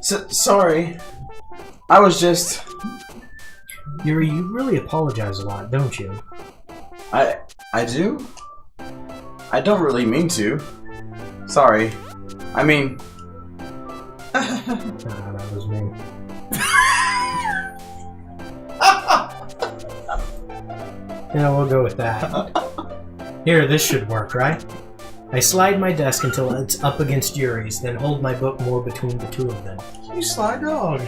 Sorry. I was just... Yuri, you really apologize a lot, don't you? I do? I don't really mean to. Sorry. I mean... That was me. Yeah, we'll go with that. Here, this should work, right? I slide my desk until it's up against Yuri's, then hold my book more between the two of them. You sly dog.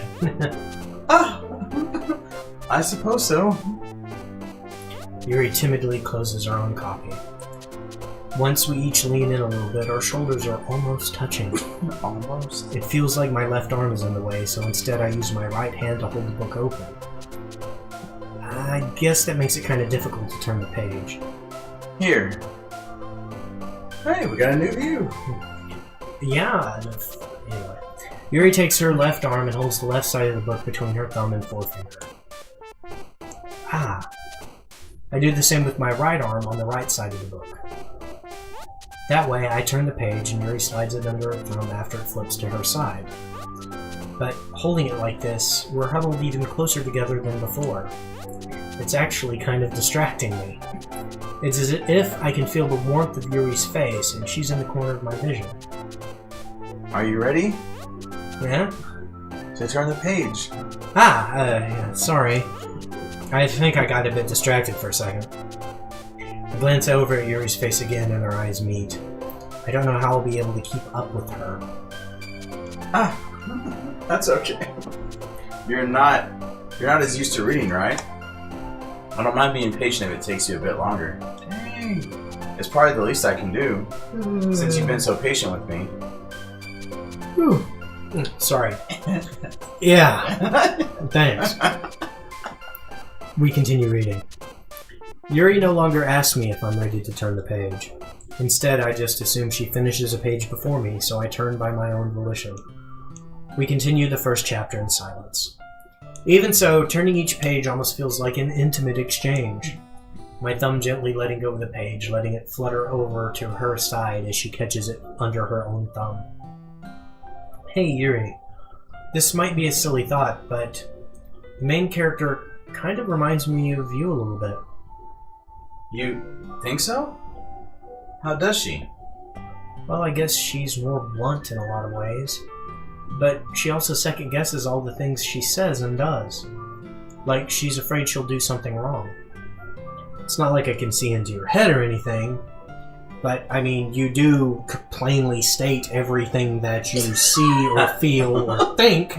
I suppose so. Yuri timidly closes her own copy. Once we each lean in a little bit, our shoulders are almost touching. Almost? It feels like my left arm is in the way, so instead I use my right hand to hold the book open. I guess that makes it kind of difficult to turn the page. Here. Hey, we got a new view. Yeah, anyway. Yuri takes her left arm and holds the left side of the book between her thumb and forefinger. Ah. I do the same with my right arm on the right side of the book. That way, I turn the page and Yuri slides it under her thumb after it flips to her side. But holding it like this, we're huddled even closer together than before. It's actually kind of distracting me. It's as if I can feel the warmth of Yuri's face and she's in the corner of my vision. Are you ready? Yeah? To turn the page. Yeah, sorry. I think I got a bit distracted for a second. I glance over at Yuri's face again and our eyes meet. I don't know how I'll be able to keep up with her. That's okay. You're not as used to reading, right? I don't mind being patient if it takes you a bit longer. Dang. It's probably the least I can do, since you've been so patient with me. Whew. Sorry. Yeah. Thanks. We continue reading. Yuri no longer asks me if I'm ready to turn the page. Instead, I just assume she finishes a page before me, so I turn by my own volition. We continue the first chapter in silence. Even so, turning each page almost feels like an intimate exchange. My thumb gently letting go of the page, letting it flutter over to her side as she catches it under her own thumb. Hey Yuri, this might be a silly thought, but the main character kind of reminds me of you a little bit. You think so? How does she? Well, I guess she's more blunt in a lot of ways. But she also second-guesses all the things she says and does. Like, she's afraid she'll do something wrong. It's not like I can see into your head or anything, but, I mean, you do plainly state everything that you see or feel or think,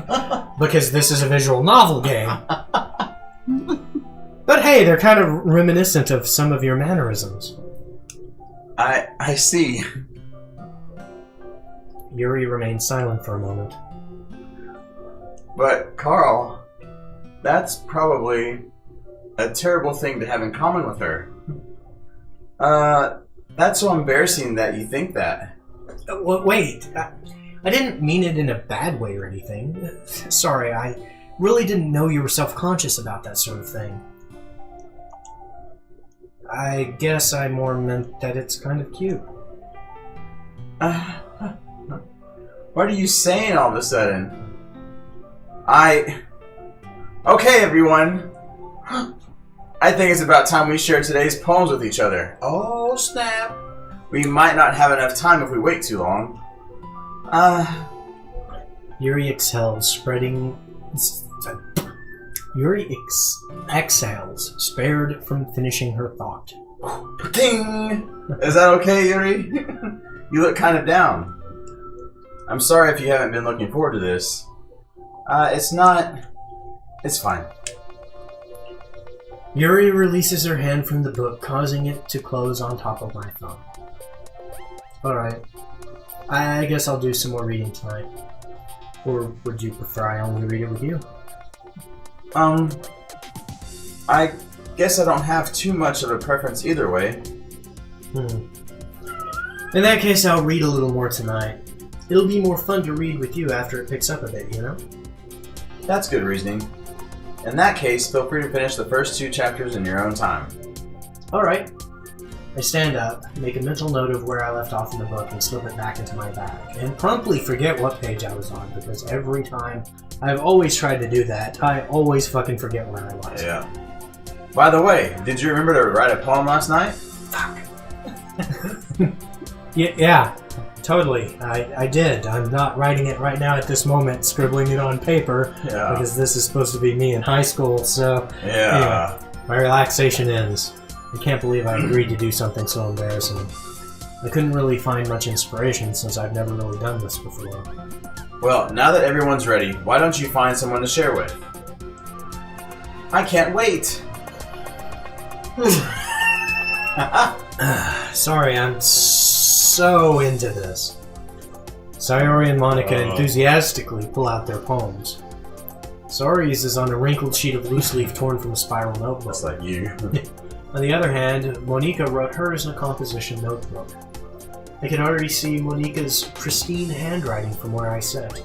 because this is a visual novel game. But hey, they're kind of reminiscent of some of your mannerisms. I see. Yuri remains silent for a moment. But, Carl, that's probably a terrible thing to have in common with her. That's so embarrassing that you think that. Wait, I didn't mean it in a bad way or anything. Sorry, I really didn't know you were self-conscious about that sort of thing. I guess I more meant that it's kind of cute. What are you saying all of a sudden? Okay, everyone. I think it's about time we share today's poems with each other. Oh, snap. We might not have enough time if we wait too long. Yuri exhales, exhales, spared from finishing her thought. Ding! Is that okay, Yuri? You look kind of down. I'm sorry if you haven't been looking forward to this. It's fine. Yuri releases her hand from the book, causing it to close on top of my thumb. Alright. I guess I'll do some more reading tonight. Or would you prefer I only read it with you? I guess I don't have too much of a preference either way. In that case, I'll read a little more tonight. It'll be more fun to read with you after it picks up a bit, you know? That's good reasoning. In that case, feel free to finish the first 2 chapters in your own time. Alright. I stand up, make a mental note of where I left off in the book, and slip it back into my bag, and promptly forget what page I was on, because every time I've always tried to do that, I always fucking forget where I was. Yeah. By the way, did you remember to write a poem last night? Fuck. Yeah, totally. I did. I'm not writing it right now at this moment, scribbling it on paper, because this is supposed to be me in high school, so anyway, my relaxation ends. I can't believe I agreed to do something so embarrassing. I couldn't really find much inspiration since I've never really done this before. Well, now that everyone's ready, why don't you find someone to share with? I can't wait! Sorry, I'm so into this. Sayori and Monica enthusiastically pull out their poems. Sayori's is on a wrinkled sheet of loose leaf torn from a spiral notebook. That's like you. On the other hand, Monika wrote hers in a composition notebook. I can already see Monika's pristine handwriting from where I sit.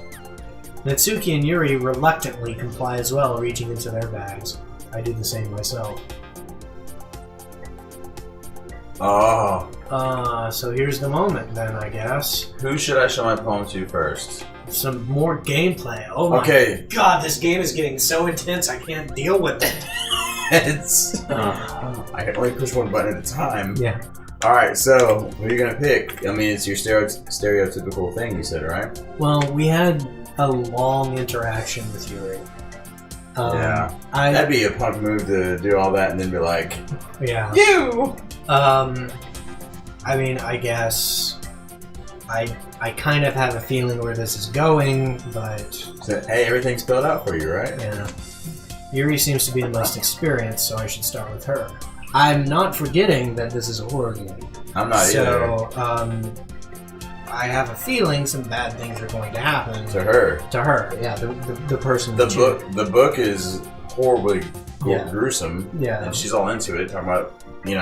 Natsuki and Yuri reluctantly comply as well, reaching into their bags. I do the same myself. Oh. So here's the moment then, I guess. Who should I show my poem to first? Some more gameplay. Oh my god, this game is getting so intense I can't deal with it. I can only push one button at a time. Yeah. Alright, so what are you gonna pick? I mean, it's your stereotypical thing you said, right? Well, we had a long interaction with Yuri. That'd be a punk move to do all that and then be like, yeah. You! I mean, I guess I kind of have a feeling where this is going, but... So, hey, everything's spelled out for you, right? Yeah. Yuri seems to be the most experienced, so I should start with her. I'm not forgetting that this is a horror game. I'm not either. So, I have a feeling some bad things are going to happen. To her. To her, yeah, the person. The book is horribly gruesome. Yeah. And she's all into it, talking about, okay.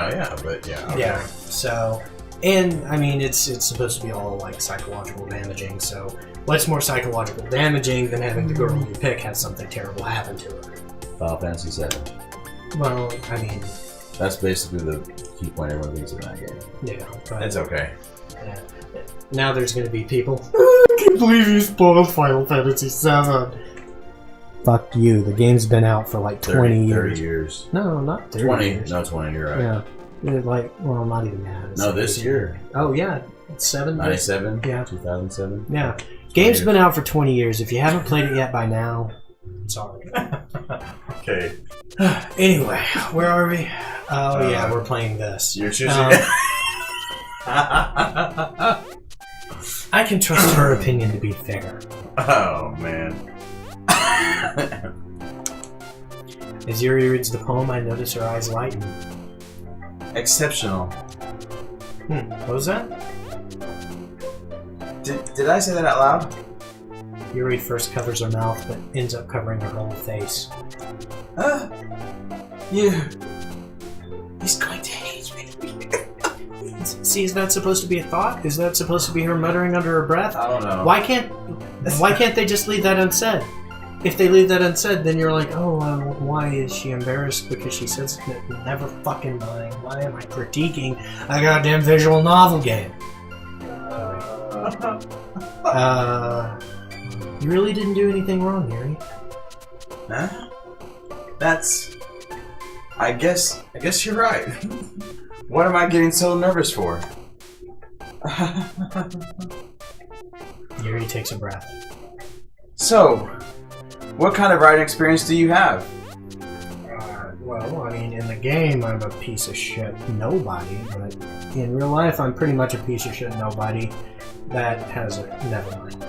Yeah, so... And, I mean, it's supposed to be all, like, psychological damaging, so what's more psychological damaging than having the girl you pick have something terrible happen to her? Final Fantasy VII. Well, I mean... That's basically the key point everyone thinks in that game. Yeah. But, it's okay. Yeah. Now there's gonna be people... I can't believe you spoiled Final Fantasy VII! Fuck you, the game's been out for like 20 years. 30 years. No, not 30 20 years. No, 20, you're right. Yeah. Like, well, not even that. No, this year. Oh, yeah. It's 7 years. 97? Yeah. 2007? Yeah. Game's been out for 20 years. If you haven't played it yet by now, sorry. Okay. Anyway, where are we? Oh, yeah, we're playing this. You're choosing... I can trust her opinion to be fair. Oh, man. As Yuri reads the poem, I notice her eyes lighten. Exceptional. What was that? Did I say that out loud? Yuri first covers her mouth, but ends up covering her whole face. He's going to hate me. See, is that supposed to be a thought? Is that supposed to be her muttering under her breath? I don't know. Why can't they just leave that unsaid? If they leave that unsaid, then you're like, oh, why is she embarrassed because she says it? Never fucking mind. Why am I critiquing a goddamn visual novel game? You really didn't do anything wrong, Yuri. Huh? That's... I guess you're right. What am I getting so nervous for? Yuri takes a breath. So, what kind of writing experience do you have? Well, I mean, in the game, I'm a piece of shit nobody, but in real life, I'm pretty much a piece of shit nobody that has a... Never mind.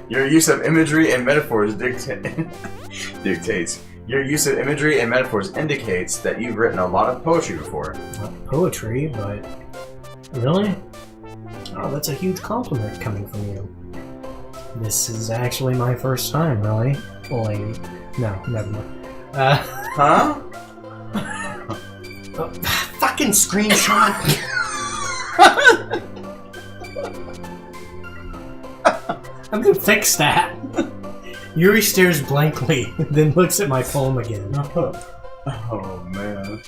Your use of imagery and metaphors dictates. Your use of imagery and metaphors indicates that you've written a lot of poetry before. Not poetry, but... Really? Oh, that's a huge compliment coming from you. This is actually my first time, really. Lady. No, never mind. Huh? Fucking screenshot! I'm gonna fix that. Yuri stares blankly, then looks at my poem again. Oh, man.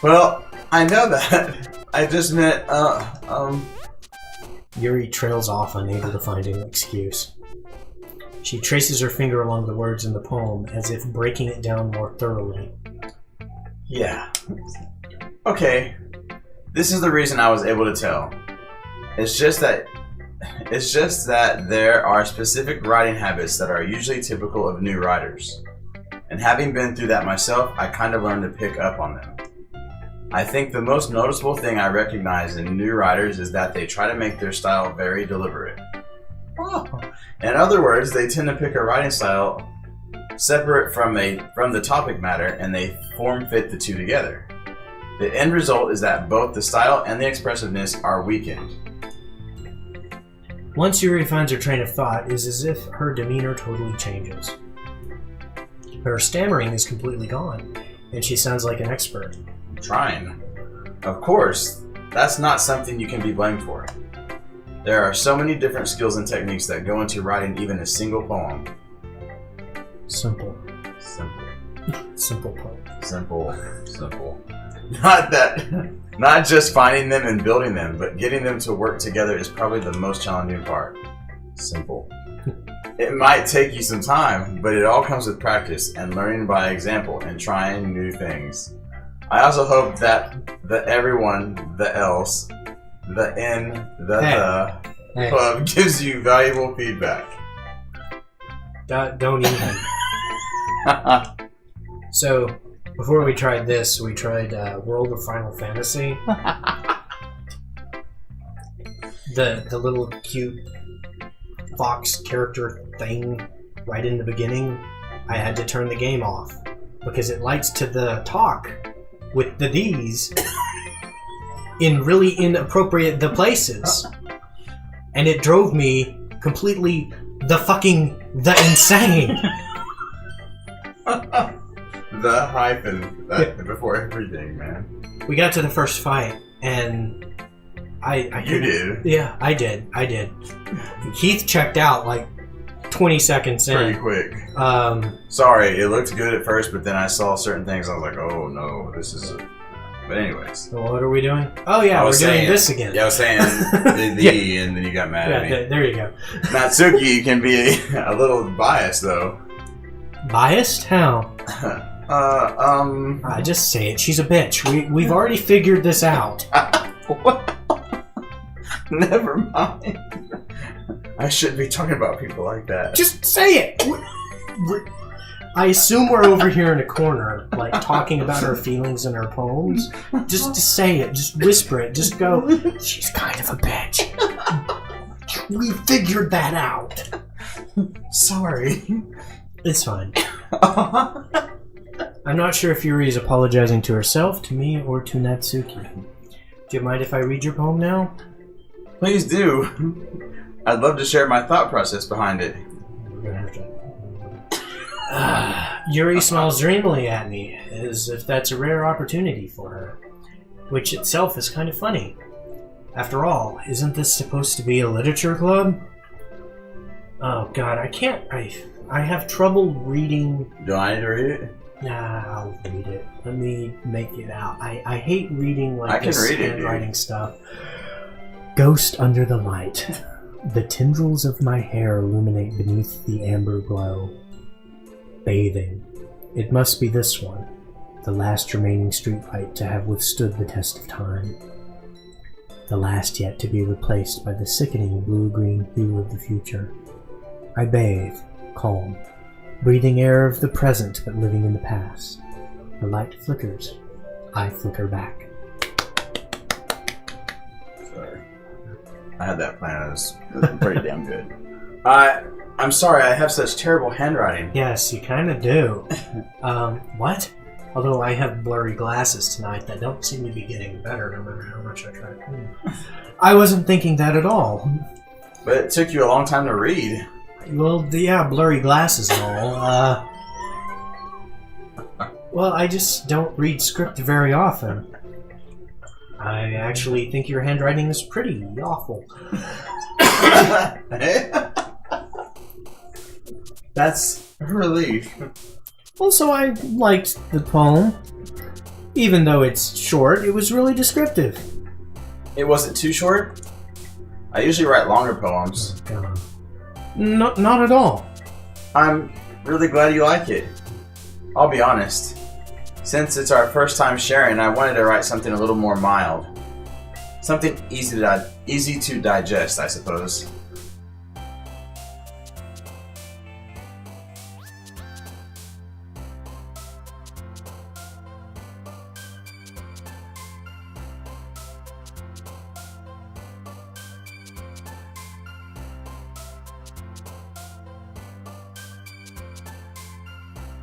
Well, I know that. I just meant, Yuri trails off, unable to find an excuse. She traces her finger along the words in the poem, as if breaking it down more thoroughly. Yeah. Okay. This is the reason I was able to tell. It's just that there are specific writing habits that are usually typical of new writers. And having been through that myself, I kind of learned to pick up on them. I think the most noticeable thing I recognize in new writers is that they try to make their style very deliberate. Oh. In other words, they tend to pick a writing style separate from the topic matter, and they form fit the two together. The end result is that both the style and the expressiveness are weakened. Once Yuri finds her train of thought, it's as if her demeanor totally changes. Her stammering is completely gone, and she sounds like an expert. Trying. Of course, that's not something you can be blamed for. There are so many different skills and techniques that go into writing even a single poem. Simple. Simple. Simple poem. Simple. Not just finding them and building them, but getting them to work together is probably the most challenging part. Simple. It might take you some time, but it all comes with practice and learning by example and trying new things. I also hope that the everyone, the else, the in, the club gives you valuable feedback. Don't even. So, before we tried this, we tried World of Final Fantasy. The little cute fox character thing right in the beginning, I had to turn the game off because it likes to talk with the D's in really inappropriate places, and it drove me completely the insane. The hyphen before everything, man. We got to the first fight, and You did? Yeah, I did. Heath checked out like 20 seconds in. Pretty quick. Sorry, it looked good at first, but then I saw certain things. I was like, oh no, this is a... But anyways. So what are we doing? Oh yeah, we're doing this again. Yeah, I was saying the and then you got mad at me. There you go. Natsuki can be a little biased, though. Biased? How? Just say it. She's a bitch. We've already figured this out. What? Never mind. I shouldn't be talking about people like that. Just say it. I assume we're over here in a corner, like talking about our feelings and our poems. Just to say it. Just whisper it. Just go, she's kind of a bitch. We figured that out. Sorry. It's fine. I'm not sure if Yuri is apologizing to herself, to me, or to Natsuki. Do you mind if I read your poem now? Please do. I'd love to share my thought process behind it. We're gonna have to... Yuri smiles dreamily at me, as if that's a rare opportunity for her, which itself is kind of funny. After all, isn't this supposed to be a literature club? Oh god, I can't... I have trouble reading... Do I need to read it? Nah, I'll read it. Let me make it out. I hate reading like this handwriting stuff. Ghost under the light. The tendrils of my hair illuminate beneath the amber glow. Bathing. It must be this one, the last remaining streetlight to have withstood the test of time. The last yet to be replaced by the sickening blue-green hue of the future. I bathe, calm, breathing air of the present but living in the past. The light flickers. I flicker back. Sorry. I had that plan. It was pretty damn good. I'm sorry, I have such terrible handwriting. Yes, you kind of do. What? Although I have blurry glasses tonight that don't seem to be getting better no matter how much I try. I wasn't thinking that at all. But it took you a long time to read. Well, yeah, blurry glasses and all. Well, I just don't read script very often. I actually think your handwriting is pretty awful. That's a relief. Also, I liked the poem. Even though it's short, it was really descriptive. It wasn't too short? I usually write longer poems. Oh, God. Not at all. I'm really glad you like it. I'll be honest. Since it's our first time sharing, I wanted to write something a little more mild. Something easy to digest, I suppose.